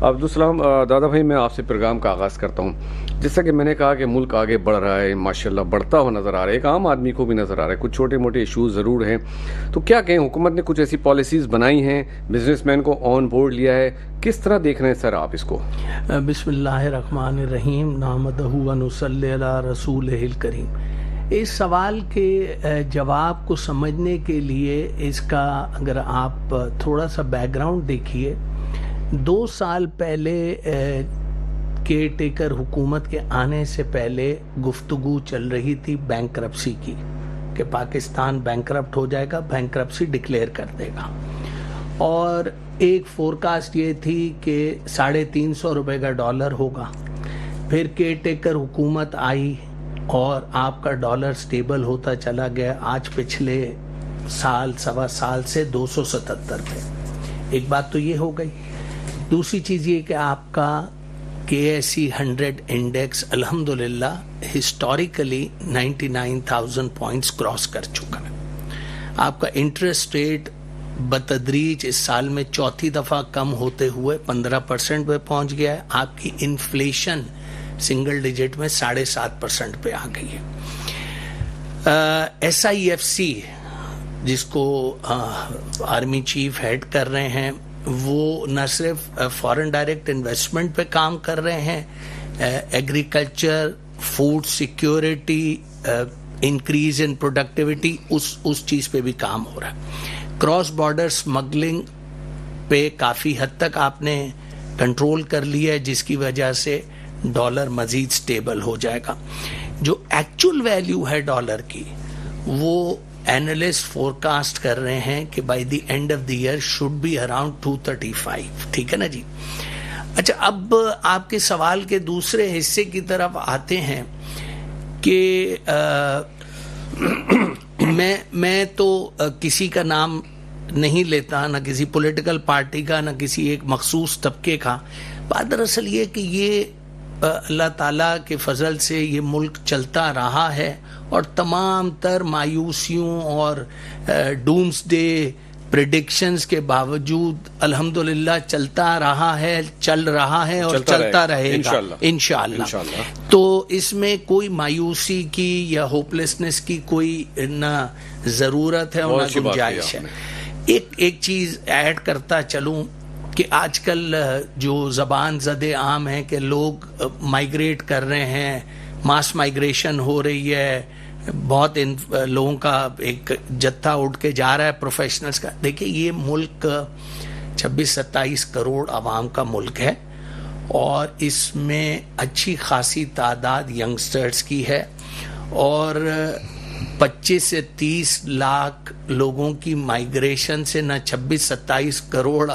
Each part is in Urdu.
عبدالسلام دادا بھائی، میں آپ سے پروگرام کا آغاز کرتا ہوں. جیسا کہ میں نے کہا کہ ملک آگے بڑھ رہا ہے، ماشاءاللہ بڑھتا ہوا نظر آ رہا ہے، ایک عام آدمی کو بھی نظر آ رہا ہے. کچھ چھوٹے موٹے ایشوز ضرور ہیں، تو کیا کہیں، حکومت نے کچھ ایسی پالیسیز بنائی ہیں، بزنس مین کو آن بورڈ لیا ہے، کس طرح دیکھ رہے ہیں سر آپ اس کو؟ بسم اللہ الرحمن الرحیم، نحمدہ و نصلی علی رسولہ الکریم. اس سوال کے جواب کو سمجھنے کے لیے اس کا اگر آپ تھوڑا سا بیک گراؤنڈ دیکھیے، 2 سال پہلے کیئر ٹیکر حکومت کے آنے سے پہلے گفتگو چل رہی تھی بینکرپسی کی، کہ پاکستان بینکرپٹ ہو جائے گا، بینکرپسی ڈکلیئر کر دے گا. اور ایک فورکاسٹ یہ تھی کہ 350 روپے کا ڈالر ہوگا. پھر کیئر ٹیکر حکومت آئی اور آپ کا ڈالر سٹیبل ہوتا چلا گیا. آج پچھلے سال سوا سال سے 277 پہ. ایک بات تو یہ ہو گئی. دوسری چیز یہ کہ آپ کا KSE 100 انڈیکس الحمدللہ ہسٹوریکلی 99,000 پوائنٹس کراس کر چکا ہے. آپ کا انٹرسٹ ریٹ بتدریج اس سال میں 4تھی دفعہ کم ہوتے ہوئے 15% پہ پہنچ گیا ہے. آپ کی انفلیشن سنگل ڈیجٹ میں 7.5% پہ آ گئی ہے. SIFC جس کو آرمی چیف ہیڈ کر رہے ہیں، وہ نہ صرف فارن ڈائریکٹ انویسٹمنٹ پہ کام کر رہے ہیں، agriculture, food security, increase in productivity, اس چیز پہ بھی کام ہو رہا ہے. کراس بارڈر سمگلنگ پہ کافی حد تک آپ نے کنٹرول کر لیا ہے، جس کی وجہ سے ڈالر مزید سٹیبل ہو جائے گا. جو ایکچول ویلیو ہے ڈالر کی، وہ اینالسٹ فورکاسٹ کر رہے ہیں کہ by the end of the year should be around 235. ٹھیک ہے نا جی. اچھا، اب آپ کے سوال کے دوسرے حصے کی طرف آتے ہیں کہ میں تو کسی کا نام نہیں لیتا، نہ کسی پولیٹیکل پارٹی کا، نہ کسی ایک مخصوص طبقے کا. بات دراصل یہ کہ یہ اللہ تعالیٰ کے فضل سے یہ ملک چلتا رہا ہے، اور تمام تر مایوسیوں اور ڈومس ڈے پریڈکشنز کے باوجود الحمدللہ چلتا رہا ہے، چل رہا ہے اور چلتا رہے گا انشاءاللہ. تو اس میں کوئی مایوسی کی یا ہوپلیسنس کی کوئی نہ ضرورت ہے اور نہ گنجائش ہے. ایک چیز ایڈ کرتا چلوں کہ آج کل جو زبان زد عام ہے کہ لوگ مائیگریٹ کر رہے ہیں، ماس مائیگریشن ہو رہی ہے، بہت لوگوں کا ایک جتھا اٹھ کے جا رہا ہے پروفیشنلز کا. دیکھیں، یہ ملک 26-27 کروڑ عوام کا ملک ہے، اور اس میں اچھی خاصی تعداد ینگسٹرز کی ہے، اور 25 سے 30 لاکھ لوگوں کی مائیگریشن سے نہ 26-27 کروڑ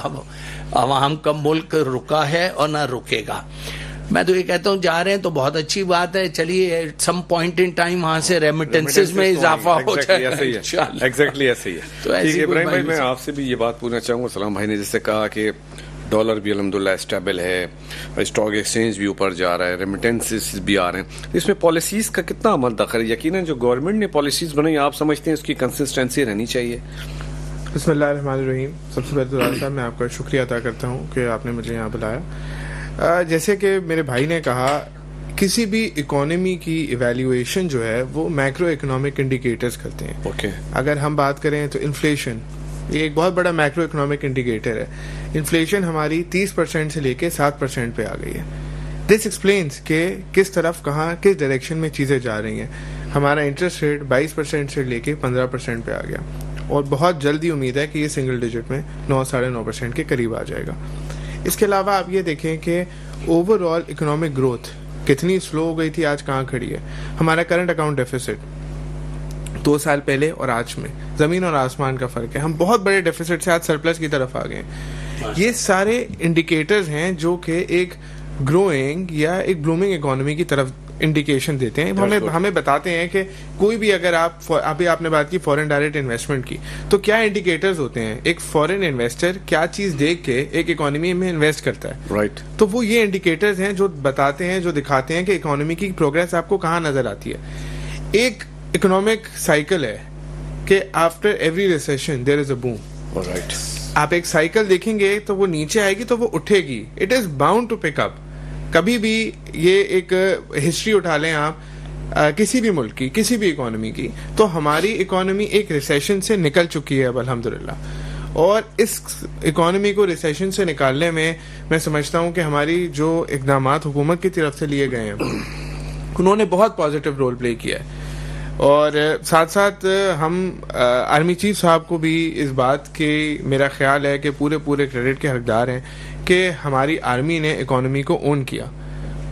عوام کا ملک رکا ہے اور نہ رکے گا. میں تو یہ کہتا ہوں جا رہے ہیں تو بہت اچھی بات ہے. چلیے سم پوائنٹ ان ٹائم وہاں سے ریمیٹنسز میں اضافہ ہو جائے گا. ایگزیکٹلی ایسے ہی ہے. تو ابراہیم بھائی، میں آپ سے بھی یہ بات پوچھنا چاہوں گا. سلام بھائی نے جیسے کہا کہ ڈالر بھی الحمدللہ اسٹیبل ہے، اسٹاک ایکسچینج بھی اوپر جا رہا ہے، ریمیٹنسز بھی آ رہے ہیں. اس میں پالیسیز کا کتنا عمل دخل ہے؟ یقیناً جو گورنمنٹ نے پالیسیز بنائی، آپ سمجھتے ہیں اس کی کنسسٹنسی رہنی چاہیے؟ بسم اللہ الرحمن الرحیم. سب سے پہلے صاحب میں آپ کا شکریہ ادا کرتا ہوں کہ آپ نے مجھے یہاں بلایا. جیسے کہ میرے بھائی نے کہا، کسی بھی اکانومی کی ایویلیویشن جو ہے وہ میکرو اکنامک انڈیکیٹرز کرتے ہیں. اگر ہم بات کریں تو انفلیشن یہ ایک بہت بڑا میکرو اکنامک انڈیکیٹر ہے. انفلیشن ہماری 30% سے لے کے 7% پہ آ گئی ہے. دس ایکسپلینس کہ کس طرف کہاں کس ڈائریکشن میں چیزیں جا رہی ہیں. ہمارا انٹرسٹ ریٹ 22% سے لے کے 15% پہ آ گیا، اور بہت جلدی امید ہے کہ یہ سنگل ڈیجٹ میں 9-9.5% کے قریب آ جائے گا. اس کے علاوہ آپ یہ دیکھیں کہ اوور آل اکنامک گروتھ کتنی سلو ہو گئی تھی، آج کہاں کھڑی ہے. ہمارا کرنٹ اکاؤنٹ ڈیفیسٹ 2 سال پہلے اور آج میں زمین اور آسمان کا فرق ہے. ہم بہت بڑے ڈیفیسٹ سے آج سرپلس کی طرف آ گئے ہیں. یہ سارے انڈیکیٹرز ہیں جو کہ ایک گروئنگ یا ایک بلومنگ اکانومی کی طرف انڈیکیشن دیتے ہیں. ہمیں بتاتے ہیں کہ کوئی بھی، اگر ابھی آپ نے بات کی فورن ڈائریکٹ انویسٹمنٹ کی، تو کیا انڈیکیٹرز ہوتے ہیں. ایک فورن انویسٹر کیا چیز دیکھ کے ایک اکانومی میں انویسٹ کرتا ہے، رائٹ. تو وہ یہ انڈیکیٹرز ہیں جو بتاتے ہیں، جو دکھاتے ہیں کہ اکانومی کی پروگریس آپ کو کہاں نظر آتی ہے. ایک اکنامک سائیکل ہے کہ after every recession there is a boom. آپ ایک سائیکل دیکھیں گے تو وہ نیچے آئے گی تو وہ اٹھے گی. It is bound to pick up. کبھی بھی یہ ایک ہسٹری اٹھا لیں آپ کسی بھی ملک کی, کسی بھی اکانومی کی, تو ہماری اکانومی ایک ریسیشن سے نکل چکی ہے اب الحمدللہ. اور اس اکانومی کو ریسیشن سے نکالنے میں سمجھتا ہوں کہ ہماری جو اقدامات حکومت کی طرف سے لیے گئے ہیں انہوں نے بہت پازیٹیو رول پلے کیا ہے. اور ساتھ ساتھ ہم آرمی چیف صاحب کو بھی اس بات کے میرا خیال ہے کہ پورے کریڈٹ کے حقدار ہیں کہ ہماری آرمی نے اکانومی کو اون کیا.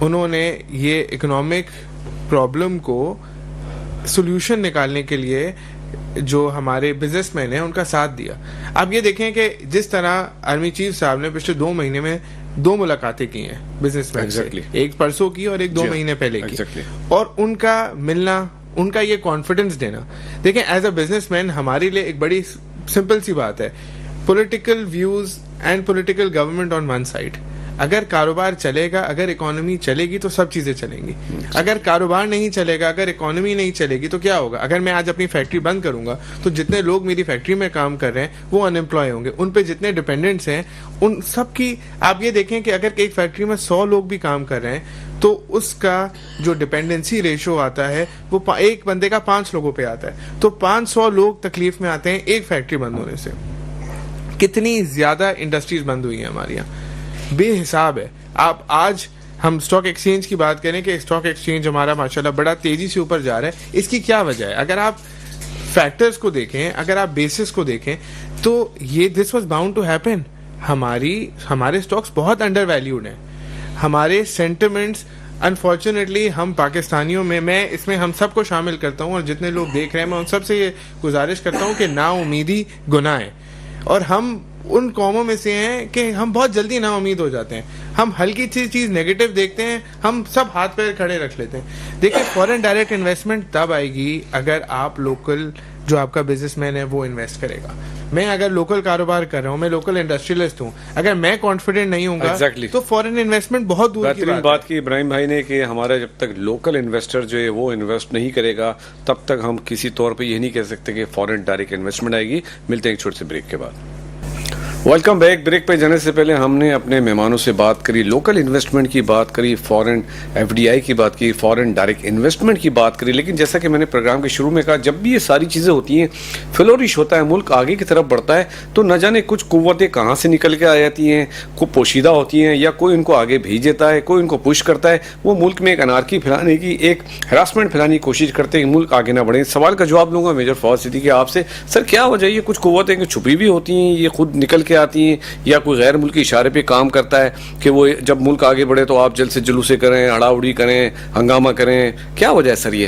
انہوں نے یہ اکنامک پرابلم کو سولوشن نکالنے کے لیے جو ہمارے بزنس مین ہیں ان کا ساتھ دیا. آپ یہ دیکھیں کہ جس طرح آرمی چیف صاحب نے پچھلے 2 مہینے میں 2 ملاقاتیں کی ہیں بزنس مین سے, ایک پرسوں کی اور ایک 2 مہینے پہلے کی, اور ان کا ملنا, ان کا یہ کانفیڈنس دینا. دیکھیں ایز اے بزنس مین ہمارے لیے ایک بڑی سمپل سی بات ہے, political views and political government on one side. اگر کاروبار چلے گا, اگر اکانومی چلے گی تو سب چیزیں چلیں گی. اگر کاروبار نہیں چلے گا, اگر اکانومی نہیں چلے گی تو کیا ہوگا؟ اگر میں آج اپنی فیکٹری بند کروں گا تو جتنے لوگ میری فیکٹری میں کام کر رہے ہیں وہ ان امپلائے ہوں گے. ان پہ جتنے ڈپینڈنٹس ہیں ان سب کی, آپ یہ دیکھیں کہ اگر ایک فیکٹری میں 100 لوگ بھی کام کر رہے ہیں تو اس کا جو ڈپینڈنسی ریشو آتا ہے وہ ایک بندے کا 5 لوگوں پہ آتا ہے. تو 500 لوگ تکلیف میں آتے ہیں ایک فیکٹری بند ہونے سے. کتنی زیادہ انڈسٹریز بند ہوئی ہیں ہمارے یہاں, بے حساب ہے. آپ آج ہم اسٹاک ایکسچینج کی بات کریں کہ اسٹاک ایکسچینج ہمارا ماشاءاللہ بڑا تیزی سے اوپر جا رہا ہے. اس کی کیا وجہ ہے؟ اگر آپ فیکٹرز کو دیکھیں, اگر آپ بیسس کو دیکھیں تو یہ this was bound to happen. ہمارے اسٹاکس بہت انڈر ویلیوڈ ہیں. ہمارے سینٹیمنٹس انفارچونیٹلی ہم پاکستانیوں میں اس میں ہم سب کو شامل کرتا ہوں, اور جتنے لوگ دیکھ رہے ہیں میں ان سب سے یہ گزارش کرتا ہوں کہ نا امیدی گناہ ہے. اور ہم ان قوموں میں سے ہیں کہ ہم بہت جلدی نا امید ہو جاتے ہیں. ہم ہلکی چیز نیگیٹو دیکھتے ہیں, ہم سب ہاتھ پیر کھڑے رکھ لیتے ہیں. دیکھیں فورن ڈائریکٹ انویسٹمنٹ تب آئے گی اگر آپ لوکل جو آپ کا بزنس مین ہے وہ انویسٹ کرے گا. میں اگر لوکل کاروبار کر رہا ہوں, میں لوکل انڈسٹریلسٹ ہوں, اگر میں کانفیڈنٹ نہیں ہوں گا تو فورن انویسٹمنٹ بہت دور کی بات کی ابراہیم بھائی نے کہ ہمارا جب تک لوکل انویسٹر جو ہے وہ انویسٹ نہیں کرے گا تب تک ہم کسی طور پہ یہ نہیں کہہ سکتے کہ فورن ڈائریکٹ انویسٹمنٹ آئے گی. ملتے ہیں ایک چھوٹے سے بریک کے بعد. Welcome back. بریک پہ جانے سے پہلے ہم نے اپنے مہمانوں سے بات کری, لوکل انویسٹمنٹ کی بات کری, فورن FDI کی بات کی, فورن ڈائریکٹ انویسٹمنٹ کی بات کری. لیکن جیسا کہ میں نے پروگرام کے شروع میں کہا, جب بھی یہ ساری چیزیں ہوتی ہیں, فلورش ہوتا ہے, ملک آگے کی طرف بڑھتا ہے, تو نہ جانے کچھ قوتیں کہاں سے نکل کے آ جاتی ہیں, کوئی پوشیدہ ہوتی ہیں یا کوئی ان کو آگے بھیج دیتا ہے, کوئی ان کو پش کرتا ہے. وہ ملک میں ایک انارکی پھیلانے کی, ایک ہراسمنٹ پھیلانے کی کوشش کرتے ہیں کہ ملک آگے نہ بڑھے. سوال کا جواب لوں گا میجر فواد صدیقی آپ سے. سر کیا وجہ یہ کچھ قوتیں کہ چھپی بھی ہوتی ہیں, یہ خود نکل کے آتی ہیں, یا کوئی غیر ملکی اشارے پہ کام کرتا ہے کہ وہ جب ملک آگے بڑھے تو آپ جلد سے جلوسے کریں, اڑا اڑی کریں, ہنگامہ کریں؟ کیا وجہ ہے سر یہ؟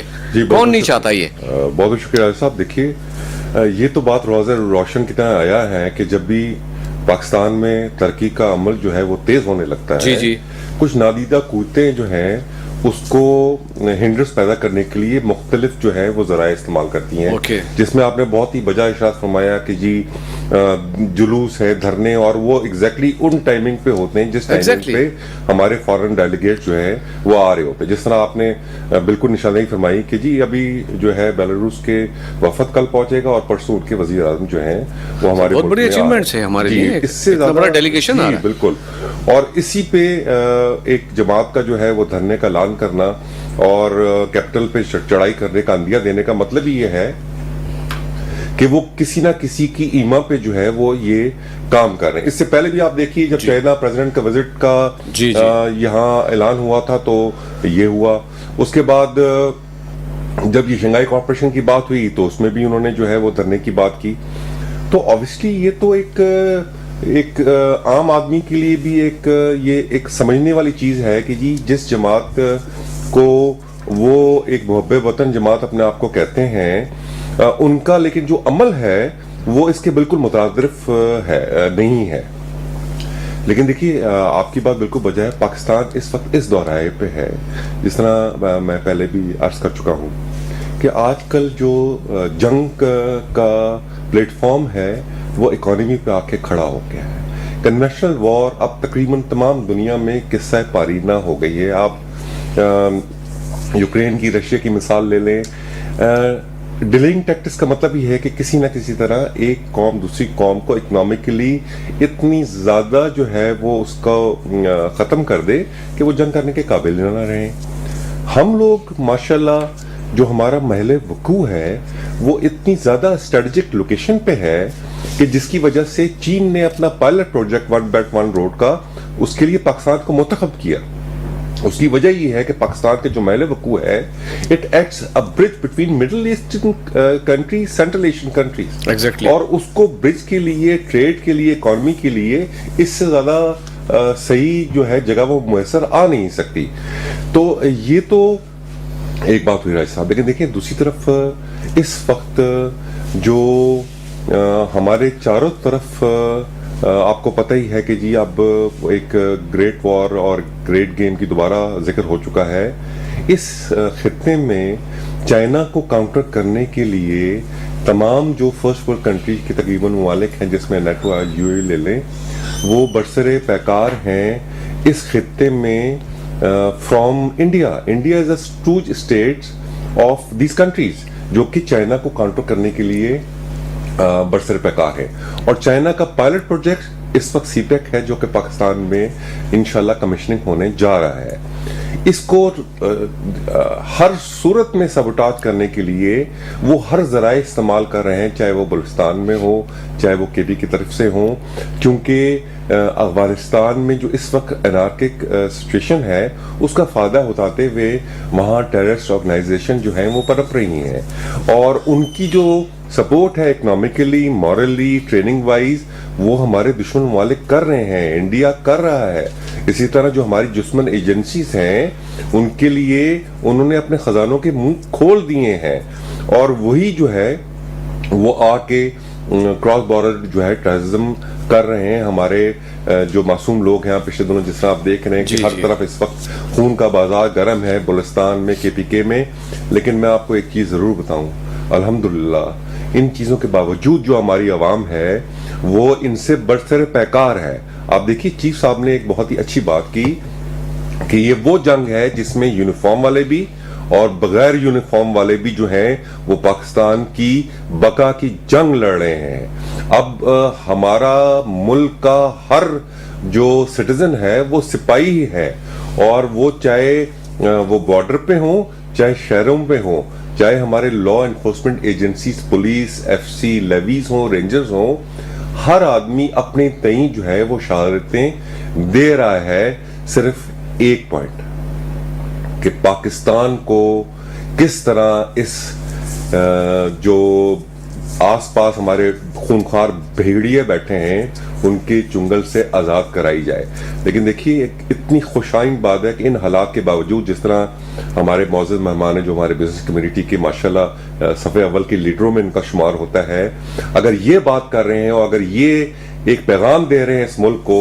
کون نہیں چاہتا یہ؟ بہت بہت شکریہ صاحب. دیکھیے یہ تو بات روشن کی طرح آیا ہے کہ جب بھی پاکستان میں ترقی کا عمل جو ہے وہ تیز ہونے لگتا ہے, کچھ نادیدہ قوتیں جو ہیں اس کو ہنڈرنس پیدا کرنے کے لیے مختلف جو ہے وہ ذرائع استعمال کرتی ہیں, جس میں آپ نے بہت ہی بجا اشارت فرمایا کہ جی جلوس ہے, دھرنے, اور وہ ایگزیکٹلی ان ٹائمنگ پہ ہوتے ہیں جس ٹائمنگ پہ ہمارے فارن ڈیلیگیٹ جو ہے وہ آ رہے ہوتے ہیں. جس طرح آپ نے بالکل نشاندہی فرمائی کہ جی ابھی جو ہے بیلاروس کے وفد کل پہنچے گا اور پرسوں ان کے وزیر اعظم جو ہیں وہ ہمارے بہت بڑی اچیومنٹس ہیں ہمارے لیے, اس سے زیادہ بڑا ڈیلیگیشن آ رہا ہے. بالکل. اور اسی پہ ایک جماعت کا جو ہے وہ دھرنے کا اعلان کرنا اور کیپٹل پہ چڑھائی کرنے کا اندیہ دینے کا مطلب ہی یہ ہے کہ وہ کسی نہ کسی کی ایما پہ جو ہے وہ یہ کام کر رہے ہیں. اس سے پہلے بھی آپ دیکھیے جب چائنا پریزیڈنٹ کا وزٹ کا یہاں اعلان ہوا تھا تو یہ ہوا. اس کے بعد جب یہ شنگھائی کارپوریشن کی بات ہوئی تو اس میں بھی انہوں نے جو ہے وہ دھرنے کی بات کی. تو obviously یہ تو ایک عام آدمی کے لیے بھی ایک سمجھنے والی چیز ہے کہ جی جس جماعت کو وہ ایک محب وطن جماعت اپنے آپ کو کہتے ہیں, ان کا لیکن جو عمل ہے وہ اس کے بالکل مترادف نہیں ہے. لیکن دیکھیے آپ کی بات بالکل بجا ہے. پاکستان اس وقت اس دورائے پہ ہے, جس طرح میں پہلے بھی عرض کر چکا ہوں کہ آج کل جو جنگ کا پلیٹ فارم ہے وہ اکانومی پہ آ کے کھڑا ہو گیا ہے. کنونشنل وار اب تقریباً تمام دنیا میں قصہ پارینہ ہو گئی ہے. آپ یوکرین کی رشیا کی مثال لے لیں, ڈیلیئنگ ٹیکٹکس کا مطلب یہ ہے کہ کسی نہ کسی طرح ایک قوم دوسری قوم کو اکنامکلی اتنی زیادہ جو ہے وہ اس کو ختم کر دے کہ وہ جنگ کرنے کے قابل نہ رہیں. ہم لوگ ماشاءاللہ جو ہمارا محل وقوع ہے وہ اتنی زیادہ اسٹریٹجک لوکیشن پہ ہے کہ جس کی وجہ سے چین نے اپنا pilot project one belt one road کا اس کے لیے پاکستان کو منتخب کیا. اس کی وجہ یہ ہے کہ پاکستان کے جو محل وقوع ہے it acts a bridge between middle eastern country central Asian countries. Exactly. اور اس کو برج کے لیے ٹریڈ کے لیے اکانومی کے لیے اس سے زیادہ صحیح جو ہے جگہ وہ میسر آ نہیں سکتی. تو یہ تو ایک بات ہوئی راج صاحب. لیکن دیکھیں دوسری طرف اس وقت جو ہمارے چاروں طرف آپ کو پتہ ہی ہے کہ جی اب ایک گریٹ وار اور گریٹ گیم کی دوبارہ ذکر ہو چکا ہے. اس خطے میں چائنا کو کاؤنٹر کرنے کے لیے تمام جو فرسٹ ورلڈ کنٹری کے تقریباً ممالک ہیں جس میں نیٹو یو اے لے لیں وہ برسر پیکار ہیں اس خطے میں. From India is a stooge state of these countries جو کہ چائنا کو کاؤنٹر کرنے کے لیے برسر پیکار ہے. اور چائنا کا پائلٹ پروجیکٹ اس وقت سی پیک ہے جو کہ پاکستان میں انشاءاللہ کمیشننگ ہونے جا رہا ہے. اس کو ہر صورت میں سبوٹاج کرنے کے لیے وہ ہر ذرائع استعمال کر رہے ہیں, چاہے وہ بلوچستان میں ہو چاہے وہ کے پی کی طرف سے ہوں, کیونکہ افغانستان میں جو اس وقت انارکک سچویشن ہے اس کا فائدہ اٹھاتے ہوئے وہاں ٹیررسٹ آرگنائزیشن جو ہیں وہ پنپ رہی ہیں اور ان کی جو سپورٹ ہے اکنامکلی مورلی ٹریننگ وائز وہ ہمارے دشمن ممالک کر رہے ہیں, انڈیا کر رہا ہے. اسی طرح جو ہماری دشمن ایجنسیز ہیں ان کے لیے انہوں نے اپنے خزانوں کے منہ کھول دیے ہیں اور وہی جو ہے وہ آ کے کراس بارڈر جو ہے ٹیررزم کر رہے ہیں. ہمارے جو معصوم لوگ ہیں پچھلے دنوں جس طرح آپ دیکھ رہے ہیں کہ ہر طرف اس وقت خون کا بازار گرم ہے بلوچستان میں کے پی کے میں. لیکن میں آپ کو ایک چیز ضرور بتاؤں, الحمدللہ ان چیزوں کے باوجود جو ہماری عوام ہے وہ ان سے برسر پیکار ہے. آپ دیکھیے چیف صاحب نے ایک بہت ہی اچھی بات کی کہ یہ وہ جنگ ہے جس میں یونیفارم والے بھی اور بغیر یونیفارم والے بھی جو ہیں وہ پاکستان کی بقا کی جنگ لڑ رہے ہیں. اب ہمارا ملک کا ہر جو سٹیزن ہے وہ سپاہی ہی ہے اور وہ چاہے وہ بارڈر پہ ہوں چاہے شہروں پہ ہوں چاہے ہمارے law enforcement agencies police F C levies ہوں رینجرز ہوں, ہر آدمی اپنے تئیں جو ہے وہ شہادتیں دے رہا ہے صرف ایک پوائنٹ کہ پاکستان کو کس طرح اس جو آس پاس ہمارے خونخوار بھیڑیے بیٹھے ہیں ان کے چنگل سے آزاد کرائی جائے. لیکن دیکھیے ایک اتنی خوشائن بات ہے کہ ان حالات کے باوجود جس طرح ہمارے معزز مہمان ہیں جو ہمارے بزنس کمیونٹی کے ماشاءاللہ صف اول کے لیڈروں میں ان کا شمار ہوتا ہے, اگر یہ بات کر رہے ہیں اور اگر یہ ایک پیغام دے رہے ہیں اس ملک کو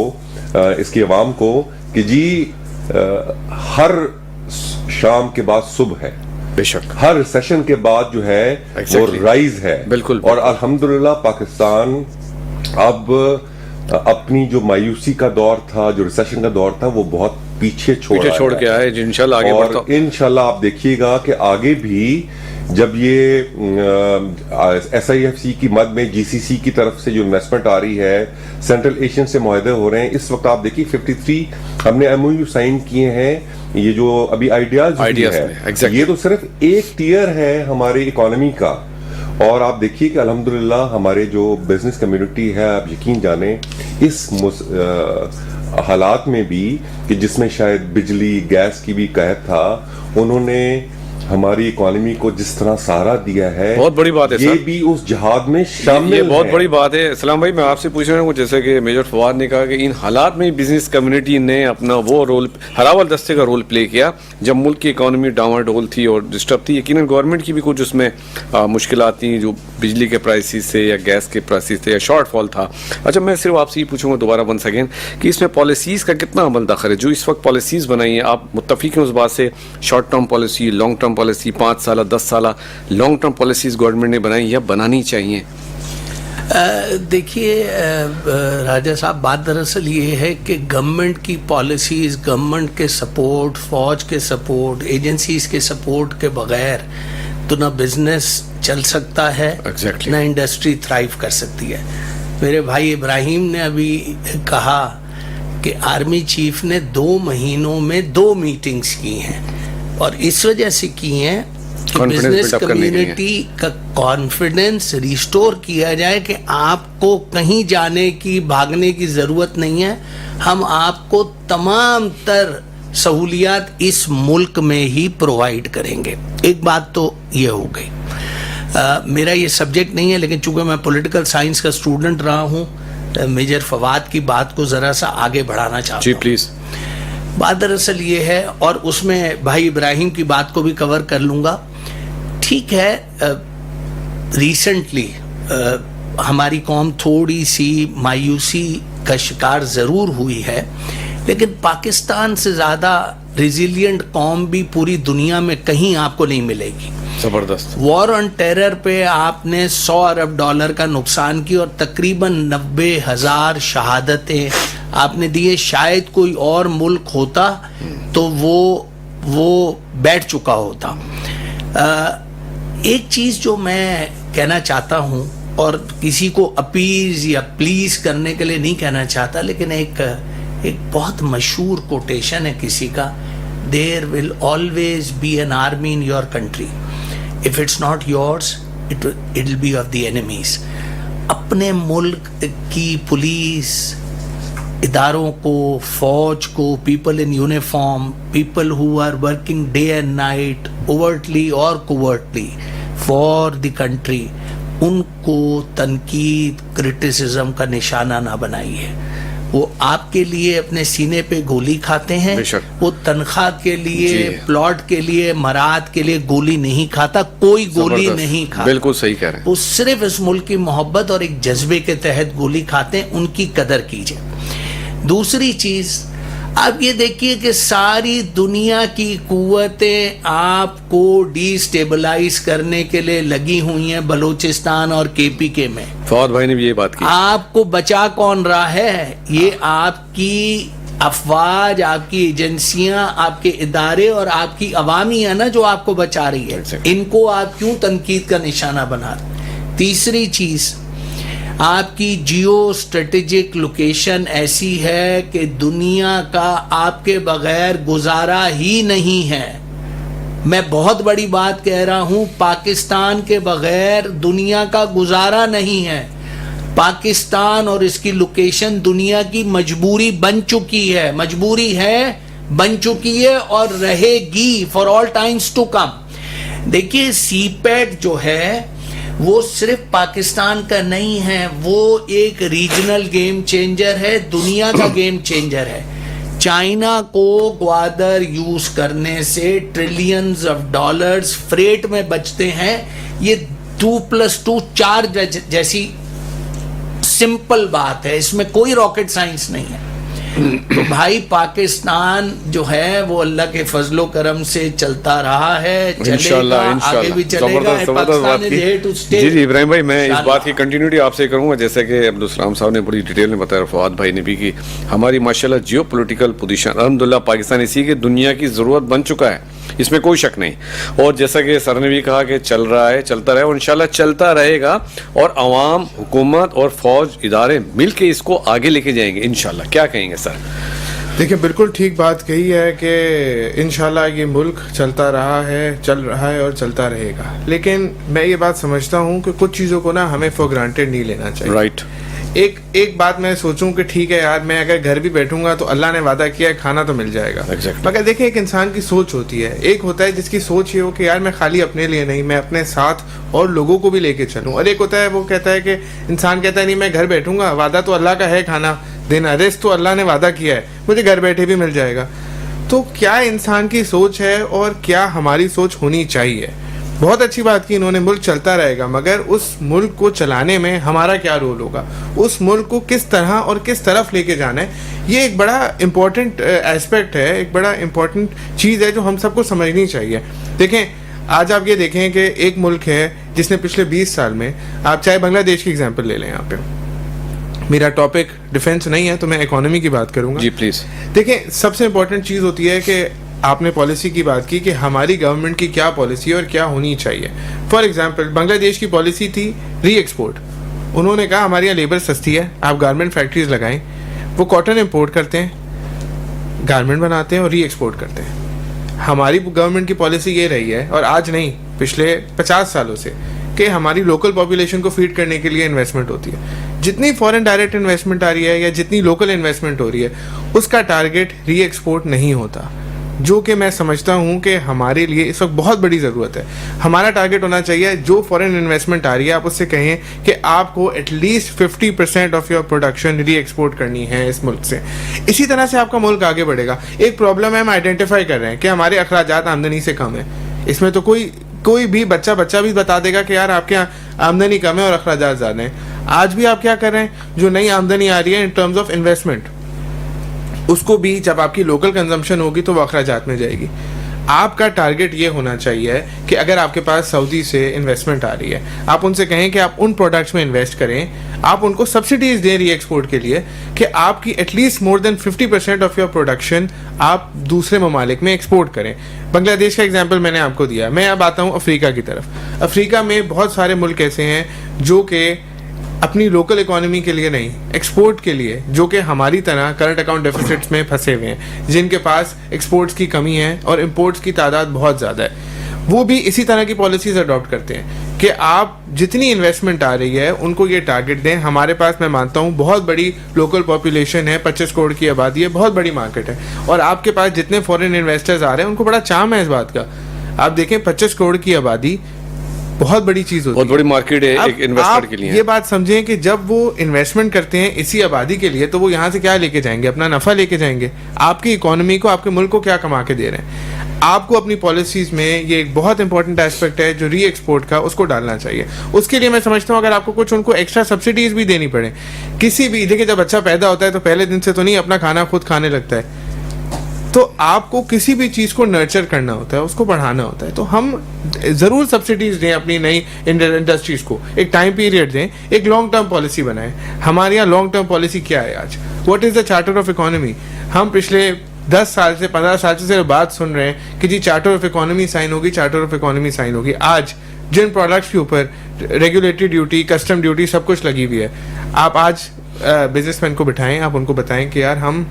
اس کی عوام کو کہ جی ہر شام کے بعد صبح ہے, بے شک ہر سیشن کے بعد جو ہے وہ رائز ہے. بالکل. اور الحمدللہ پاکستان اب اپنی جو مایوسی کا دور تھا جو ریسیشن کا دور تھا وہ بہت پیچھے چھوڑ کے آئے انشاءاللہ آگے بڑھتا. اور انشاءاللہ آپ دیکھیے گا کہ آگے بھی جب یہ ایس آئی ایف سی کی مد میں جی سی سی کی طرف سے جو انویسٹمنٹ آ رہی ہے سینٹرل ایشین سے معاہدے ہو رہے ہیں. اس وقت آپ دیکھیے 53 ہم نے ایم او یو سائن کیے ہیں. یہ جو ابھی آئیڈیاز ہے یہ تو صرف ایک ٹیئر ہے ہماری اکانومی کا. اور آپ دیکھیے کہ الحمدللہ ہمارے جو بزنس کمیونٹی ہے آپ یقین جانیں اس حالات میں بھی کہ جس میں شاید بجلی گیس کی بھی قحط تھا انہوں نے ہماری اکانومی کو جس طرح سہارا دیا ہے بہت بڑی بات ہے یہ بھی اس جہاد میں شامل یہ بہت بڑی بات ہے. اسلام بھائی میں آپ سے پوچھ رہا ہوں جیسے کہ میجر فواد نے کہا کہ ان حالات میں بزنس کمیونٹی نے اپنا وہ رول ہراول دستے کا رول پلے کیا جب ملک کی اکانومی ڈاواں ڈول تھی اور ڈسٹرب تھی. یقیناً گورنمنٹ کی بھی کچھ اس میں مشکلات تھیں جو بجلی کے پرائسز سے یا گیس کے پرائسز سے یا شارٹ فال تھا. اچھا میں صرف آپ سے یہ پوچھوں گا دوبارہ ون سیکنڈ کہ اس میں پالیسیز کا کتنا عمل داخل ہے جو اس وقت پالیسیز بنائی ہیں آپ متفق ہیں اس بات سے short term policy long term policy 5 سالہ 10 سالہ لانگ ٹرم پالیسیز گورنمنٹ نے بنائی یا بنانی چاہیے؟ دیکھیے راجہ صاحب بات دراصل یہ ہے کہ گورنمنٹ کی پالیسیز گورنمنٹ کے سپورٹ فوج کے سپورٹ ایجنسیز کے سپورٹ کے بغیر تو نہ بزنس چل سکتا ہے Exactly. نہ انڈسٹری تھرائیو کر سکتی ہے. میرے بھائی ابراہیم نے ابھی کہا کہ آرمی چیف نے 2 مہینوں میں 2 میٹنگز کی ہیں اور اس وجہ سے کی ہیں کہ Confidence بزنس build up کرنے کے لیے. کمیونٹی کا کانفیڈنس ریسٹور کیا جائے کہ آپ کو کہیں جانے کی بھاگنے کی ضرورت نہیں ہے, ہم آپ کو تمام تر سہولیات اس ملک میں ہی پرووائڈ کریں گے. ایک بات تو یہ ہو گئی. میرا یہ سبجیکٹ نہیں ہے لیکن چونکہ میں پولیٹیکل سائنس کا اسٹوڈنٹ رہا ہوں, میجر فواد کی بات کو ذرا سا آگے بڑھانا چاہتا جی ہوں. پلیز. بات دراصل یہ ہے, اور اس میں بھائی ابراہیم کی بات کو بھی کور کر لوں گا. ٹھیک ہے, ریسنٹلی ہماری قوم تھوڑی سی مایوسی کا شکار ضرور ہوئی ہے, لیکن پاکستان سے زیادہ ریزیلینٹ قوم بھی پوری دنیا میں کہیں آپ کو نہیں ملے گی. زبردست. وار آن ٹیرر پہ آپ نے $100 ارب کا نقصان کی اور تقریباً 90,000 شہادتیں آپ نے دیے. شاید کوئی اور ملک ہوتا تو وہ بیٹھ چکا ہوتا. ایک چیز جو میں کہنا چاہتا ہوں, اور کسی کو اپیز یا پلیز کرنے کے لیے نہیں کہنا چاہتا, لیکن ایک بہت مشہور کوٹیشن ہے کسی کا, there will always be an army in your country. If it's not yours, it will be of the enemies. اپنے ملک کی پولیس اداروں کو, فوج کو, people in uniform, people who are working day and night, overtly or covertly for the country, ان کو تنقید, کرٹیسزم کا نشانہ نہ بنائیے. وہ آپ کے لیے اپنے سینے پہ گولی کھاتے ہیں, وہ تنخواہ کے لیے, پلاٹ کے لیے, مراد کے لیے گولی نہیں کھاتا, کوئی گولی نہیں کھاتا. بالکل صحیح کہہ رہے ہیں. وہ صرف اس ملک کی محبت اور ایک جذبے کے تحت گولی کھاتے ہیں, ان کی قدر کیجئے. دوسری چیز, آپ یہ دیکھیے کہ ساری دنیا کی قوتیں آپ کو ڈی سٹیبلائز کرنے کے لیے لگی ہوئی ہیں بلوچستان اور KPK میں. فواد بھائی نے بھی یہ بات کی. آپ کو بچا کون رہا ہے؟ یہ آپ کی افواج, آپ کی ایجنسیاں, آپ کے ادارے اور آپ کی عوامی ہے نا جو آپ کو بچا رہی ہے. ان کو آپ کیوں تنقید کا نشانہ بنا رہے ہیں؟ تیسری چیز, آپ کی جیو اسٹریٹجک لوکیشن ایسی ہے کہ دنیا کا آپ کے بغیر گزارا ہی نہیں ہے. میں بہت بڑی بات کہہ رہا ہوں, پاکستان کے بغیر دنیا کا گزارا نہیں ہے. پاکستان اور اس کی لوکیشن دنیا کی مجبوری بن چکی ہے, مجبوری ہے, بن چکی ہے اور رہے گی for all times to come. دیکھیے سی پیٹ جو ہے وہ صرف پاکستان کا نہیں ہے, وہ ایک ریجنل گیم چینجر ہے, دنیا کا گیم چینجر ہے. چائنا کو گوادر یوز کرنے سے ٹریلینز آف ڈالرز فریٹ میں بچتے ہیں. یہ 2+2 4 جیسی سمپل بات ہے, اس میں کوئی راکٹ سائنس نہیں ہے. تو بھائی پاکستان جو ہے وہ اللہ کے فضل و کرم سے چلتا رہا ہے, چلے گا, آگے بھی چلے گا. Pakistan is here to stay. جی جی ابراہیم بھائی, میں اس بات کی کنٹینیوٹی آپ سے کروں گا, جیسے کہ عبدالسلام صاحب نے بڑی ڈیٹیل میں بتایا, فواد بھائی نے بھی, کہ ہماری ماشاءاللہ جیو پولیٹیکل پوزیشن الحمدللہ پاکستان اسی کی دنیا کی ضرورت بن چکا ہے, اس میں کوئی شک نہیں. اور جیسا کہ سر نے بھی کہا کہ چل رہا ہے, چلتا رہے, اور انشاءاللہ چلتا رہے گا, اور عوام, حکومت اور فوج ادارے مل کے اس کو آگے لے کے جائیں گے انشاءاللہ. کیا کہیں گے سر؟ دیکھیں بالکل ٹھیک بات کہی ہے کہ انشاءاللہ یہ ملک چلتا رہا ہے, چل رہا ہے اور چلتا رہے گا. لیکن میں یہ بات سمجھتا ہوں کہ کچھ چیزوں کو نا ہمیں فور گرانٹیڈ نہیں لینا چاہیے. رائٹ. ایک بات میں سوچوں کہ ٹھیک ہے یار, میں اگر گھر بھی بیٹھوں گا تو اللہ نے وعدہ کیا ہے کھانا تو مل جائے گا. مگر دیکھیں ایک انسان کی سوچ ہوتی ہے. ایک ہوتا ہے جس کی سوچ یہ ہو کہ یار میں خالی اپنے لیے نہیں, میں اپنے ساتھ اور لوگوں کو بھی لے کے چلوں. اور ایک ہوتا ہے وہ کہتا ہے کہ انسان کہتا ہے نہیں میں گھر بیٹھوں گا, وعدہ تو اللہ کا ہے کھانا دینا, رزق تو اللہ نے وعدہ کیا ہے, مجھے گھر بیٹھے بھی مل جائے گا. تو کیا انسان کی سوچ ہے اور کیا ہماری سوچ ہونی چاہیے؟ بہت اچھی بات کی انہوں نے, ملک چلتا رہے گا, مگر اس ملک کو چلانے میں ہمارا کیا رول ہوگا, اس ملک کو کس طرح اور کس طرف لے کے جانا ہے, یہ ایک بڑا امپورٹنٹ ایسپیکٹ ہے, ایک بڑا امپورٹنٹ چیز ہے جو ہم سب کو سمجھنی چاہیے. دیکھیں آج آپ یہ دیکھیں کہ ایک ملک ہے جس نے پچھلے 20 سال میں, آپ چاہے بنگلہ دیش کی ایگزامپل لے لیں, یہاں پہ میرا ٹاپک ڈیفینس نہیں ہے تو میں اکانومی کی بات کروں گا. جی پلیز. دیکھیں سب سے امپورٹنٹ چیز ہوتی ہے کہ آپ نے پالیسی کی بات کی کہ ہماری گورنمنٹ کی کیا پالیسی ہے اور کیا ہونی چاہیے. فار ایگزامپل بنگلہ دیش کی پالیسی تھی ری ایکسپورٹ. انہوں نے کہا ہمارے یہاں لیبر سستی ہے, آپ گارمنٹ فیکٹریز لگائیں. وہ کاٹن امپورٹ کرتے ہیں, گارمنٹ بناتے ہیں اور ری ایکسپورٹ کرتے ہیں. ہماری گورنمنٹ کی پالیسی یہ رہی ہے, اور آج نہیں پچھلے 50 سالوں سے, کہ ہماری لوکل پاپولیشن کو فیڈ کرنے کے لیے انویسٹمنٹ ہوتی ہے. جتنی فورن ڈائریکٹ انویسٹمنٹ آ رہی ہے یا جتنی لوکل انویسٹمنٹ ہو رہی ہے اس کا ٹارگیٹ ری ایکسپورٹ نہیں ہوتا, جو کہ میں سمجھتا ہوں کہ ہمارے لیے اس وقت بہت بڑی ضرورت ہے. ہمارا ٹارگیٹ ہونا چاہیے جو فورن انویسٹمنٹ آ رہی ہے آپ اس سے کہیں کہ آپ کو at least 50% of your production re export کرنی ہے اس ملک سے. اسی طرح سے آپ کا ملک آگے بڑھے گا. ایک پرابلم ہے ہم آئیڈینٹیفائی کر رہے ہیں کہ ہمارے اخراجات آمدنی سے کم ہیں. اس میں تو کوئی بھی بچہ بھی بتا دے گا کہ یار آپ کے یہاں آمدنی کم ہے اور اخراجات زیادہ ہیں. آج بھی آپ کیا کر رہے ہیں, جو نئی آمدنی آ رہی ہے ان ٹرمز آف انویسٹمنٹ, اس کو بھی جب آپ کی لوکل کنزمپشن ہوگی تو وہ اخراجات میں جائے گی. آپ کا ٹارگیٹ یہ ہونا چاہیے کہ اگر آپ کے پاس سعودی سے انویسٹمنٹ آ رہی ہے, آپ ان سے کہیں کہ آپ ان پروڈکٹس میں انویسٹ کریں, آپ ان کو سبسڈیز دیں ری ایکسپورٹ کے لیے, کہ آپ کی at least more than 50% of your production آپ دوسرے ممالک میں ایکسپورٹ کریں. بنگلہ دیش کا ایگزامپل میں نے آپ کو دیا. میں اب آتا ہوں افریقہ کی طرف. افریقہ میں بہت سارے ملک ایسے ہیں جو کہ اپنی لوکل اکانومی کے لیے نہیں, ایکسپورٹ کے لیے, جو کہ ہماری طرح کرنٹ اکاؤنٹ ڈیفیسٹس میں پھنسے ہوئے ہیں, جن کے پاس ایکسپورٹس کی کمی ہے اور امپورٹس کی تعداد بہت زیادہ ہے. وہ بھی اسی طرح کی پالیسیز اڈاپٹ کرتے ہیں کہ آپ جتنی انویسٹمنٹ آ رہی ہے ان کو یہ ٹارگیٹ دیں. ہمارے پاس میں مانتا ہوں بہت بڑی لوکل پاپولیشن ہے, 25 کروڑ کی آبادی ہے, بہت بڑی مارکیٹ ہے, اور آپ کے پاس جتنے فورن انویسٹرز آ رہے ہیں ان کو بڑا چام ہے اس بات کا. آپ دیکھیں 25 کروڑ کی آبادی بہت بڑی چیز ہوتی ہے, بہت بڑی مارکیٹ ہے ایک انویسٹر کے لیے. یہ بات سمجھیں کہ جب وہ انویسٹمنٹ کرتے ہیں اسی آبادی کے لیے تو وہ یہاں سے کیا لے کے جائیں گے, اپنا نفع لے کے جائیں گے. آپ کی اکانومی کو, آپ کے ملک کو کیا کما کے دے رہے ہیں. آپ کو اپنی پالیسیز میں یہ ایک بہت امپورٹنٹ ایسپیکٹ ہے جو ری ایکسپورٹ کا, اس کو ڈالنا چاہیے. اس کے لیے میں سمجھتا ہوں اگر آپ کو کچھ ان کو ایکسٹرا سبسڈیز بھی دینی پڑے, کسی بھی, دیکھیں جب بچہ پیدا ہوتا ہے تو پہلے دن سے تو نہیں اپنا کھانا خود کھانے لگتا ہے, تو آپ کو کسی بھی چیز کو نرچر کرنا ہوتا ہے, اس کو بڑھانا ہوتا ہے. تو ہم ضرور سبسڈیز دیں اپنی نئی انڈسٹریز کو, ایک ٹائم پیریڈ دیں, ایک لانگ ٹرم پالیسی بنائیں. ہمارے یہاں لانگ ٹرم پالیسی کیا ہے آج, what is the charter of economy. ہم پچھلے 10 سال سے 15 سال سے بات سن رہے ہیں کہ جی چارٹر آف اکانومی سائن ہوگی, چارٹر آف اکانومی سائن ہوگی. آج جن پروڈکٹس کے اوپر ریگولیٹری ڈیوٹی, کسٹم ڈیوٹی سب کچھ لگی ہوئی ہے, آپ آج بزنس مین کو بٹھائیں, آپ ان کو بتائیں کہ یار ہم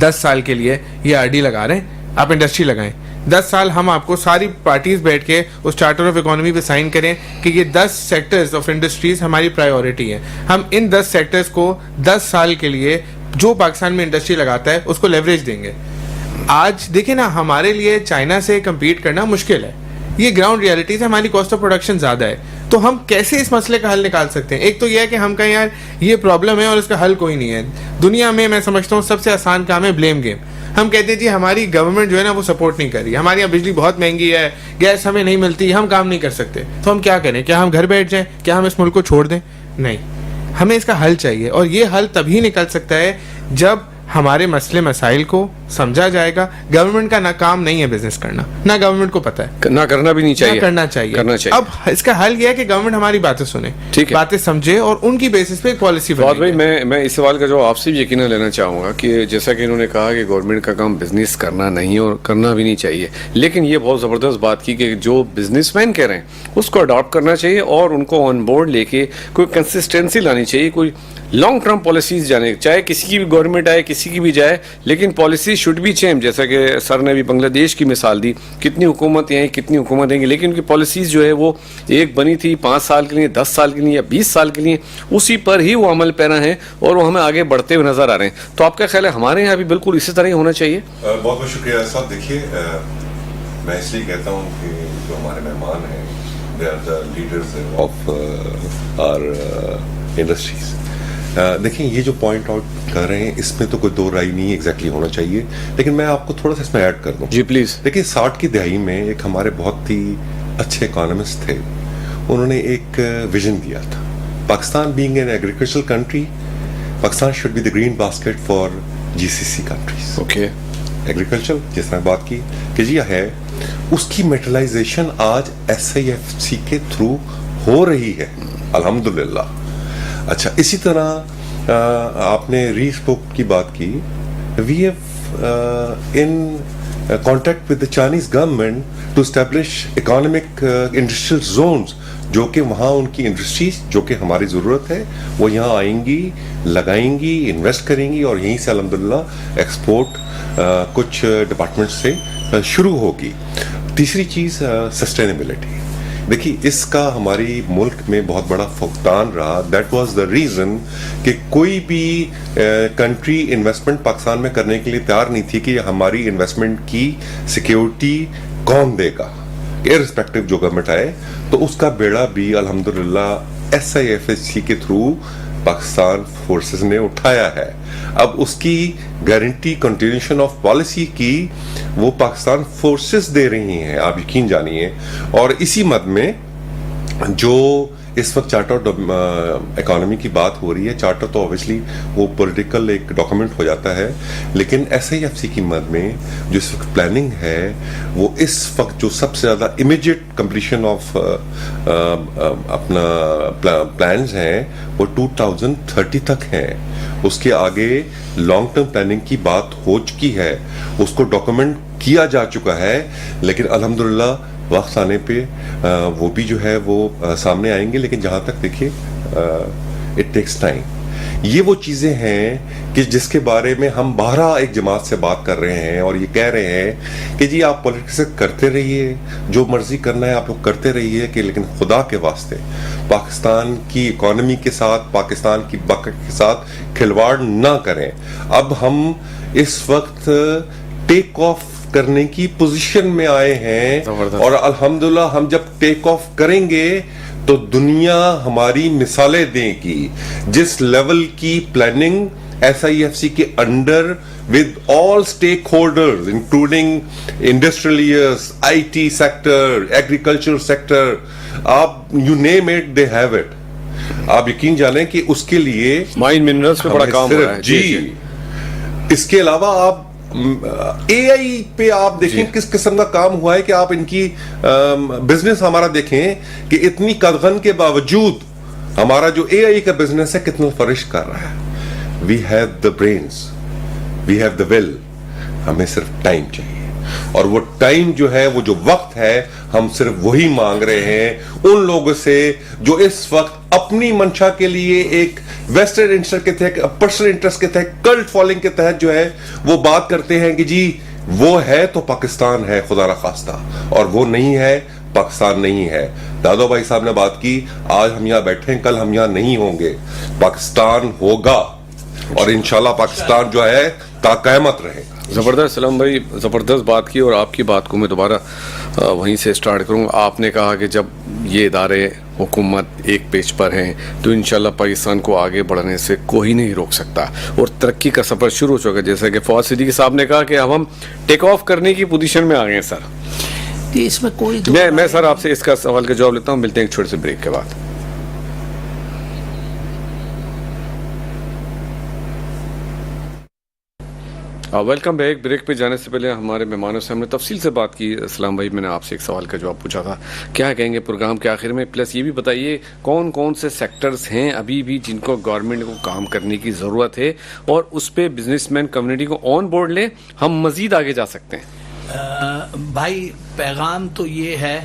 10 سال کے لیے یہ آر ڈی لگا رہے ہیں, آپ انڈسٹری لگائیں. 10 سال ہم آپ کو ساری پارٹیز بیٹھ کے اس چارٹر آف اکانومی پہ سائن کریں کہ یہ 10 سیکٹرز آف انڈسٹریز ہماری پرائیورٹی ہیں. ہم ان 10 سیکٹرز کو 10 سال کے لیے جو پاکستان میں انڈسٹری لگاتا ہے اس کو لیوریج دیں گے. آج دیکھیں نا, ہمارے لیے چائنا سے کمپیٹ کرنا مشکل ہے, یہ گراؤنڈ ریالٹی سے ہماری کاسٹ آف پروڈکشن زیادہ ہے. تو ہم کیسے اس مسئلے کا حل نکال سکتے ہیں؟ ایک تو یہ ہے کہ ہم کہیں یار یہ پرابلم ہے اور اس کا حل کوئی نہیں ہے. دنیا میں سمجھتا ہوں سب سے آسان کام ہے بلیم گیم. ہم کہتے ہیں جی ہماری گورنمنٹ جو ہے نا وہ سپورٹ نہیں کر رہی, ہمارے یہاں بجلی بہت مہنگی ہے, گیس ہمیں نہیں ملتی, ہم کام نہیں کر سکتے. تو ہم کیا کریں, کیا ہم گھر بیٹھ جائیں, کیا ہم اس ملک کو چھوڑ دیں؟ نہیں, ہمیں اس کا حل چاہیے, اور یہ حل تبھی نکل سکتا ہے جب ہمارے مسئلے مسائل کو سمجھا جائے گا. گورنمنٹ کا نہ کام نہیں ہے بزنس کرنا, نہ گورنمنٹ کو پتہ ہے, نہ کرنا بھی نہیں چاہیے, کرنا چاہیے. اب اس کا حل یہ ہے کہ گورنمنٹ ہماری باتیں سنے, باتیں سمجھے اور ان کی بیسس پہ ایک پالیسی بنائے. بھائی میں اس سوال کا جواب آپ سے بھی یقینا لینا چاہوں گا کہ جیسا کہ انہوں نے کہا کہ گورنمنٹ کا کام بزنس کرنا نہیں اور کرنا بھی نہیں چاہیے, لیکن یہ بہت زبردست بات کی کہ جو بزنس مین کہہ رہے ہیں اس کو اڈاپٹ کرنا چاہیے اور ان کو آن بورڈ لے کے کوئی کنسسٹینسی لانی چاہیے, کوئی لانگ ٹرم پالیسیز جانے, چاہے کسی کی بھی گورنمنٹ آئے کسی کی بھی جائے, لیکن پالیسی شوڈ بی چینج. جیسا کہ سر نے بھی بنگلہ دیش کی مثال دی, کتنی حکومتیں ہیں, کتنی حکومتیں ہیں, لیکن ان کی پالیسیز جو ہے وہ ایک بنی تھی 5 سال کے لیے, 10 سال کے لیے یا 20 سال کے لیے, اسی پر ہی وہ عمل پیرا ہیں اور وہ ہمیں آگے بڑھتے ہوئے نظر آ رہے ہیں. تو آپ کا خیال ہے ہمارے یہاں بھی بالکل اسی طرح ہی ہونا چاہیے؟ بہت بہت شکریہ صاحب. دیکھیے میں اس لیے کہتا ہوں کہ جو ہمارے مہمان ہیں they are the leaders of our industries. دیکھیں یہ جو پوائنٹ آؤٹ کر رہے ہیں اس میں تو کوئی دو رائے نہیں ایگزیکٹلی ہونا چاہیے, لیکن میں آپ کو تھوڑا سا اس میں ایڈ کر دوں. جی پلیز. دیکھیں 60 کی دہائی میں ایک ہمارے بہت ہی اچھے اکانومسٹ تھے, انہوں نے ایک ویژن دیا تھا. Pakistan being an agricultural country, Pakistan should be the green basket for GCC countries. Okay, agriculture جس طرح بات کی کہ جی ہے, اس کی میٹرلائزیشن آج SIFC کے تھرو ہو رہی ہے الحمدللہ. اچھا, اسی طرح آپ نے ری ایکسپورٹ کی بات کی. We have in contact with the Chinese government to establish economic industrial zones, جو کہ وہاں ان کی انڈسٹریز جو کہ ہماری ضرورت ہے وہ یہاں آئیں گی, لگائیں گی, انویسٹ کریں گی, اور یہیں سے الحمدللہ ایکسپورٹ کچھ ڈپارٹمنٹ سے شروع ہوگی. تیسری چیز سسٹینیبلٹی. دیکھیے اس کا ہماری ملک میں بہت بڑا فقدان رہا. دیٹ واز دا ریزن کہ کوئی بھی کنٹری انویسٹمنٹ پاکستان میں کرنے کے لیے تیار نہیں تھی کہ ہماری انویسٹمنٹ کی سیکیورٹی کون دے گا, ارسپیکٹو جو گورنمنٹ آئے. تو اس کا بیڑا بھی الحمدللہ SIFC کے تھرو پاکستان فورسز نے اٹھایا ہے. اب اس کی گارنٹی کنٹینیوشن آف پالیسی کی وہ پاکستان فورسز دے رہی ہیں, آپ یقین جانیے. اور اسی مد میں جو اس وقت چارٹر اکانومی کی بات ہو رہی ہے, چارٹر تو اوبیسلی وہ پولیٹیکل ایک ڈاکومنٹ ہو جاتا ہے, لیکن SIFC کی مد میں جو اس وقت پلاننگ ہے وہ اس وقت جو سب سے زیادہ امیجیٹ کمپلیشن آف اپنا پلانز ہیں وہ 2030 تک ہیں. اس کے آگے لانگ ٹرم پلاننگ کی بات ہو چکی ہے, اس کو ڈاکومنٹ کیا جا چکا ہے, لیکن الحمدللہ وقت آنے پہ وہ بھی جو ہے وہ سامنے آئیں گے. لیکن جہاں تک دیکھیے اٹ ٹیکس ٹائم. یہ وہ چیزیں ہیں کہ جس کے بارے میں ہم 12 ایک جماعت سے بات کر رہے ہیں اور یہ کہہ رہے ہیں کہ جی آپ پولیٹکس کرتے رہیے, جو مرضی کرنا ہے آپ لوگ کرتے رہیے, کہ لیکن خدا کے واسطے پاکستان کی اکانومی کے ساتھ, پاکستان کی بقا کے ساتھ کھلواڑ نہ کریں. اب ہم اس وقت ٹیک آف کرنے کی پوزیشن میں آئے ہیں, اور الحمدللہ ہم جب ٹیک آف کریں گے تو دنیا ہماری مثالیں دے گی. جس لیول کی پلاننگ SIFC کے under with all stakeholders including industrialists, IT sector, agriculture sector, آپ you name it they have it. آپ یقین جانیں کہ اس کے لیے مائن منرلز پہ بڑا کام ہو رہا ہے. جی اس کے علاوہ آپ AI پہ آپ دیکھیں کس قسم کا کام ہوا ہے کہ آپ ان کی بزنس ہمارا دیکھیں کہ اتنی قدغن کے باوجود ہمارا جو AI کا بزنس ہے کتنا فرش کر رہا ہے. We have the brains, we have the will, ہمیں صرف ٹائم چاہیے, اور وہ ٹائم جو ہے وہ جو وقت ہے ہم صرف وہی مانگ رہے ہیں ان لوگوں سے جو اس وقت اپنی منشا کے لیے ایک ویسٹرن انٹرسٹ کے تحت, پرسنل انٹرسٹ کے تحت, کلٹ فالوئنگ کے تحت جو ہے وہ بات کرتے ہیں کہ جی وہ ہے تو پاکستان ہے خدا را خواستہ, اور وہ نہیں ہے پاکستان نہیں ہے. دادو بھائی صاحب نے بات کی, آج ہم یہاں بیٹھے ہیں, کل ہم یہاں نہیں ہوں گے. پاکستان ہوگا اور انشاءاللہ پاکستان جو ہے تا قیامت رہے. زبردست. سلام بھائی زبردست بات کی, اور آپ کی بات کو میں دوبارہ وہیں سے سٹارٹ کروں. آپ نے کہا کہ جب یہ ادارے حکومت ایک پیج پر ہیں تو انشاءاللہ پاکستان کو آگے بڑھنے سے کوئی نہیں روک سکتا, اور ترقی کا سفر شروع ہو چکا. جیسا کہ فواد صدیقی صاحب نے کہا کہ اب ہم ٹیک آف کرنے کی پوزیشن میں آ گئے ہیں. سر اس میں کوئی میں سر آپ سے اس کا سوال کا جواب لیتا ہوں, ملتے ہیں ایک چھوٹے سے بریک کے بعد. Welcome back. بریک پہ جانے سے پہلے ہمارے مہمانوں سے ہم نے تفصیل سے بات کی. اسلام بھائی میں نے آپ سے ایک سوال کا جواب پوچھا تھا, کیا کہیں گے پروگرام کے آخر میں, پلس یہ بھی بتائیے کون کون سے سیکٹرز ہیں ابھی بھی جن کو گورنمنٹ کو کام کرنے کی ضرورت ہے, اور اس پہ بزنس مین کمیونٹی کو آن بورڈ لیں, ہم مزید آگے جا سکتے ہیں. بھائی پیغام تو یہ ہے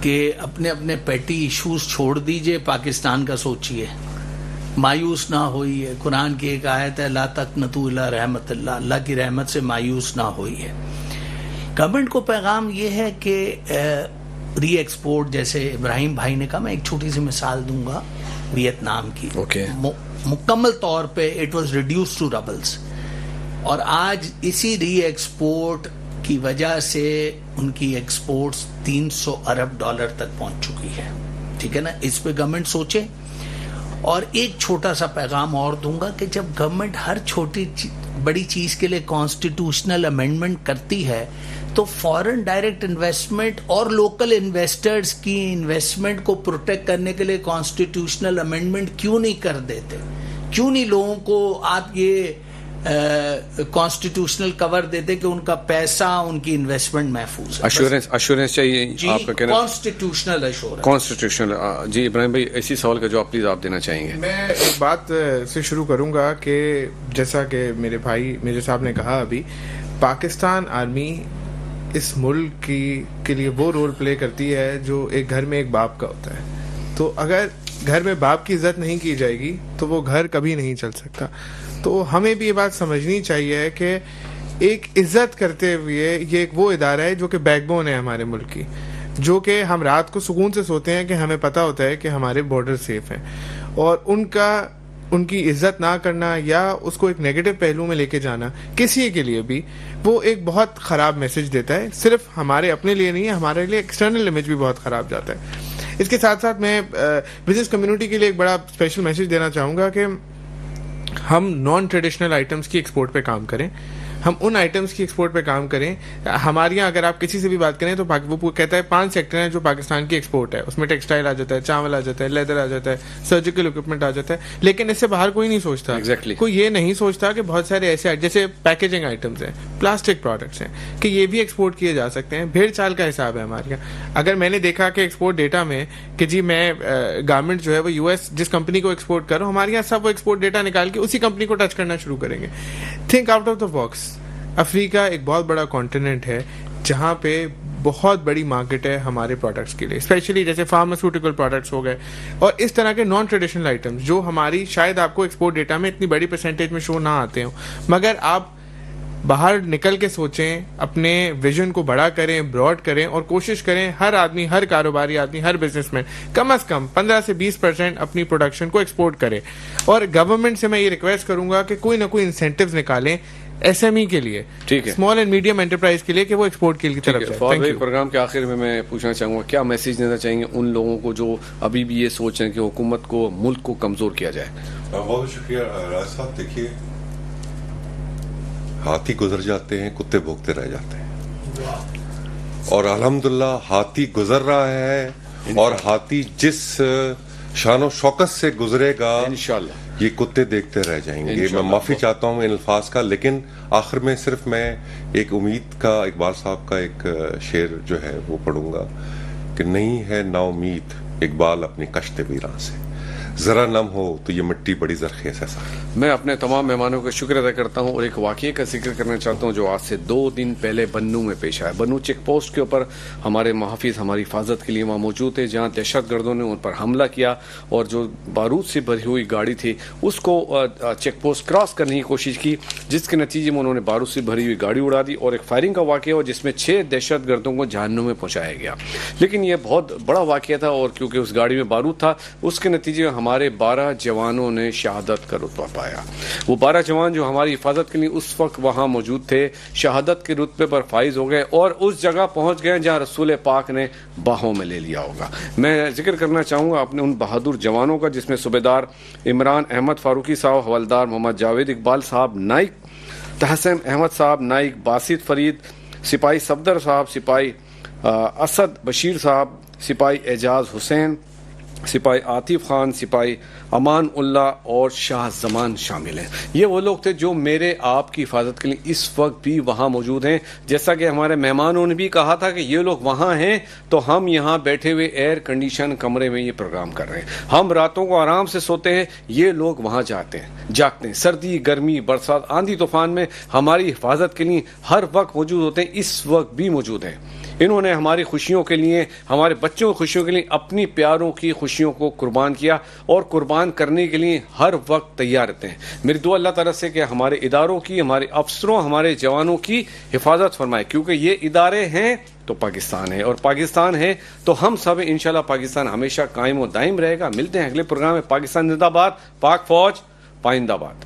کہ اپنے اپنے پیٹی ایشوز چھوڑ دیجئے, پاکستان کا سوچیے, مایوس نہ ہوئیے. قرآن کی ایک آیت ہے لا تقنطوا الی رحمت اللہ, اللہ کی رحمت سے مایوس نہ ہوئیے. گورنمنٹ کو پیغام یہ ہے کہ ری ایکسپورٹ, جیسے ابراہیم بھائی نے کہا, میں ایک چھوٹی سی مثال دوں گا ویتنام کی. مکمل طور پہ اٹ واز ریڈیوس ٹو ربلز, اور آج اسی ری ایکسپورٹ کی وجہ سے ان کی ایکسپورٹس $300 ارب تک پہنچ چکی ہے. ٹھیک ہے نا, اس پہ گورنمنٹ سوچے. اور ایک چھوٹا سا پیغام اور دوں گا کہ جب گورنمنٹ ہر چھوٹی بڑی چیز کے لیے کانسٹیٹیوشنل امینڈمنٹ کرتی ہے تو فورن ڈائریکٹ انویسٹمنٹ اور لوکل انویسٹرز کی انویسٹمنٹ کو پروٹیکٹ کرنے کے لیے کانسٹیٹیوشنل امینڈمنٹ کیوں نہیں کر دیتے؟ کیوں نہیں لوگوں کو آپ یہ کانسٹیٹیوشنل کور دیتے کہ ان کا پیسہ, ان کی انویسٹمنٹ محفوظ ہے؟ ایشورنس چاہیے آپ کا کہنا, کانسٹیٹیوشنل ایشورنس. کانسٹیٹیوشنل. جی ابراہیم بھائی اسی سوال کا جواب پلیز آپ دینا چاہیں گے. میں ایک بات سے شروع کروں گا کہ جیسا کہ میرے بھائی میرے صاحب نے کہا ابھی, پاکستان آرمی اس ملک کے لیے وہ رول پلے کرتی ہے جو ایک گھر میں ایک باپ کا ہوتا ہے. تو اگر گھر میں باپ کی عزت نہیں کی جائے گی تو وہ گھر کبھی نہیں چل سکتا. تو ہمیں بھی یہ بات سمجھنی چاہیے کہ ایک عزت کرتے ہوئے یہ ایک وہ ادارہ ہے جو کہ بیک بون ہے ہمارے ملک کی, جو کہ ہم رات کو سکون سے سوتے ہیں کہ ہمیں پتہ ہوتا ہے کہ ہمارے بارڈر سیف ہیں. اور ان کی عزت نہ کرنا یا اس کو ایک نیگیٹو پہلو میں لے کے جانا کسی کے لیے بھی وہ ایک بہت خراب میسج دیتا ہے. صرف ہمارے اپنے لیے نہیں ہے, ہمارے لیے ایکسٹرنل امیج بھی بہت خراب جاتا ہے. اس کے ساتھ ساتھ میں بزنس کمیونٹی کے لیے ایک بڑا اسپیشل میسج دینا چاہوں گا کہ ہم نان ٹریڈیشنل آئٹمس کی ایکسپورٹ پہ کام کریں. ہم ان آئٹمس کی ایکسپورٹ پہ کام کریں. ہمارے یہاں اگر آپ کسی سے بھی بات کریں تو وہ کہتا ہے 5 سیکٹر ہیں جو پاکستان کی ایکسپورٹ ہے. اس میں ٹیکسٹائل آ جاتا ہے, چاول آ جاتا ہے, لیدر آ جاتا ہے, سرجیکل اکوپمنٹ آ جاتا ہے. لیکن اس سے باہر کوئی نہیں سوچتا. کوئی یہ نہیں سوچتا کہ بہت سارے ایسے جیسے پیکیجنگ آئٹمس ہیں, پلاسٹک پروڈکٹس ہیں, کہ یہ بھی ایکسپورٹ کیے جا سکتے ہیں. بھیڑ چال کا حساب ہے ہمارے یہاں. اگر میں نے دیکھا کہ ایکسپورٹ ڈیٹا میں کہ جی میں گارمنٹ جو ہے وہ US جس کمپنی کو ایکسپورٹ کر رہا ہوں, ہمارے یہاں سب وہ ایکسپورٹ ڈیٹا نکال کے اسی کمپنی کو ٹچ کرنا شروع کریں گے. Think out of the box. افریقہ ایک بہت بڑا کانٹیننٹ ہے جہاں پہ بہت بڑی مارکیٹ ہے ہمارے پروڈکٹس کے لیے, اسپیشلی جیسے فارماسیوٹیکل پروڈکٹس ہو گئے اور اس طرح کے نان ٹریڈیشنل آئٹمس جو ہماری شاید آپ کو ایکسپورٹ ڈیٹا میں اتنی بڑی پرسنٹیج میں شو نہ آتے ہوں. مگر آپ باہر نکل کے سوچیں, اپنے ویژن کو بڑا کریں, براڈ کریں اور کوشش کریں ہر آدمی, ہر کاروباری آدمی, ہر بزنس مین کم از کم 15 سے 20% اپنی پروڈکشن کو ایکسپورٹ کرے. اور گورنمنٹ سے میں یہ ریکویسٹ کروں گا کہ کوئی نہ کوئی انسینٹیوز نکالیں SME کے لیے, اسمال اینڈ میڈیم انٹرپرائز کے لیے, کہ وہ ایکسپورٹ کے لیے طرف جائے. پروگرام کے آخر میں پوچھنا چاہوں گا کیا میسج دینا چاہیں گے ان لوگوں کو جو ابھی بھی یہ سوچ رہے ہیں کہ حکومت کو, ملک کو کمزور کیا جائے؟ بہت شکریہ راج صاحب. دیکھیے, ہاتھی گزر جاتے ہیں, کتے بھوکتے رہ جاتے ہیں, اور الحمدللہ ہاتھی گزر رہا ہے, اور ہاتھی جس شان و شوکت سے گزرے گا انشاءاللہ یہ کتے دیکھتے رہ جائیں گے. میں معافی چاہتا ہوں ان الفاظ کا, لیکن آخر میں صرف میں ایک امید کا, اقبال صاحب کا ایک شعر جو ہے وہ پڑھوں گا کہ نہیں ہے نا امید اقبال اپنی کشت ویراں سے, ذرا نم ہو تو یہ مٹی بڑی زرخیز ہے. میں اپنے تمام مہمانوں کا شکر ادا کرتا ہوں اور ایک واقعے کا ذکر کرنا چاہتا ہوں جو آج سے 2 دن پہلے بنو میں پیش آیا. بنو چیک پوسٹ کے اوپر ہمارے محافظ ہماری حفاظت کے لیے وہاں موجود تھے, جہاں دہشت گردوں نے ان پر حملہ کیا اور جو بارود سے بھری ہوئی گاڑی تھی اس کو چیک پوسٹ کراس کرنے کی کوشش کی, جس کے نتیجے میں انہوں نے بارود سے بھری ہوئی گاڑی اڑا دی اور ایک فائرنگ کا واقعہ ہوا جس میں 6 دہشت گردوں کو جہنم میں پہنچایا گیا. لیکن یہ بہت بڑا واقعہ تھا اور کیونکہ اس گاڑی میں بارود تھا, اس کے نتیجے میں ہمارے 12 جوانوں نے شہادت کا رتبہ پایا. وہ 12 جوان جو ہماری حفاظت کے لیے اس وقت وہاں موجود تھے شہادت کے رتبے پر فائز ہو گئے اور اس جگہ پہنچ گئے جہاں رسول پاک نے باہوں میں لے لیا ہوگا. میں ذکر کرنا چاہوں گا اپنے ان بہادر جوانوں کا جس میں صوبیدار عمران احمد فاروقی صاحب, حوالدار محمد جاوید اقبال صاحب نائک, تحسین احمد صاحب نائک, باسط فرید, سپاہی صفدر صاحب, سپاہی اسد بشیر صاحب, سپاہی اعجاز حسین, سپاہی عاطف خان, سپاہی امان اللہ اور شاہ زمان شامل ہیں. یہ وہ لوگ تھے جو میرے آپ کی حفاظت کے لیے اس وقت بھی وہاں موجود ہیں. جیسا کہ ہمارے مہمانوں نے بھی کہا تھا کہ یہ لوگ وہاں ہیں تو ہم یہاں بیٹھے ہوئے ایئر کنڈیشن کمرے میں یہ پروگرام کر رہے ہیں. ہم راتوں کو آرام سے سوتے ہیں, یہ لوگ وہاں جاتے ہیں, جاگتے ہیں. سردی, گرمی, برسات, آندھی طوفان میں ہماری حفاظت کے لیے ہر وقت موجود ہوتے ہیں, اس وقت بھی موجود ہیں. انہوں نے ہماری خوشیوں کے لیے, ہمارے بچوں کی خوشیوں کے لیے اپنی پیاروں کی خوشیوں کو قربان کیا اور قربان کرنے کے لیے ہر وقت تیار رہتے ہیں. میری دعا اللہ تعالیٰ سے کہ ہمارے اداروں کی, ہمارے افسروں, ہمارے جوانوں کی حفاظت فرمائے, کیونکہ یہ ادارے ہیں تو پاکستان ہے اور پاکستان ہے تو ہم سب انشاءاللہ پاکستان ہمیشہ قائم و دائم رہے گا. ملتے ہیں اگلے پروگرام میں. پاکستان زندہ باد, پاک فوج پائندہ باد.